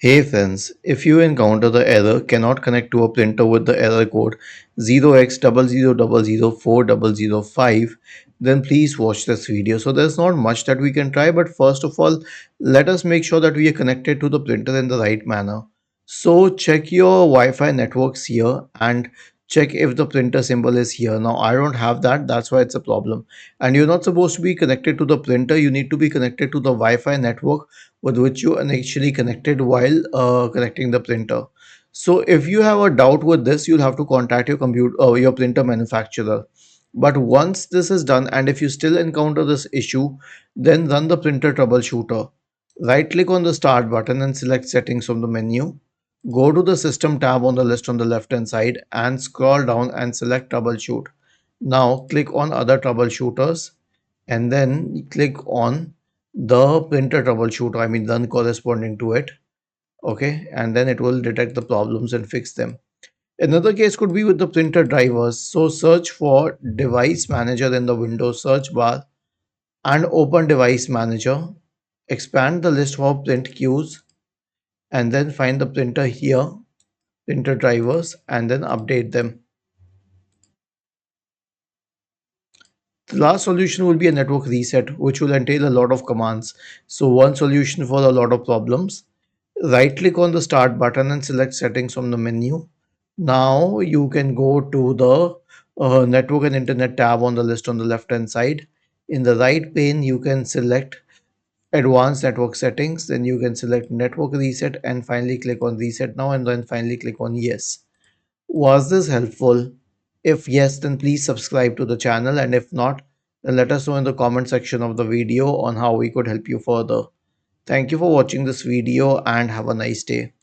Hey friends, if you encounter the error cannot connect to a printer with the error code 0x00004005, then please watch this video. So there's not much that we can try, but first of all, let us make sure that we are connected to the printer in the right manner. So check your Wi-Fi networks here and check if the printer symbol is here. Now I don't have that, that's why it's a problem. And you're not supposed to be connected to the printer, you need to be connected to the Wi-Fi network with which you are actually connected while connecting the printer. So if you have a doubt with this, you'll have to contact your your printer manufacturer. But once this is done, and if you still encounter this issue, then run the printer troubleshooter. Right click on the start button and select settings from the menu. Go to the system tab on the list on the left hand side and scroll down and select troubleshoot. Now click on other troubleshooters and then click on the printer troubleshooter, I mean run corresponding to it. Okay, and then it will detect the problems and fix them. Another case could be with the printer drivers. So search for device manager in the Windows search bar and open device manager. Expand the list for print queues and then find the printer here, printer drivers, and then update them. The last solution will be a network reset, which will entail a lot of commands. So one solution for a lot of problems. Right click on the start button and select settings from the menu. Now you can go to the network and internet tab on the list on the left hand side. In the right pane, you can select advanced network settings. Then you can select network reset and finally click on reset now and then finally click on yes. Was this helpful? If yes, then please subscribe to the channel, and if not, then let us know in the comment section of the video on how we could help you further. Thank you for watching this video and have a nice day.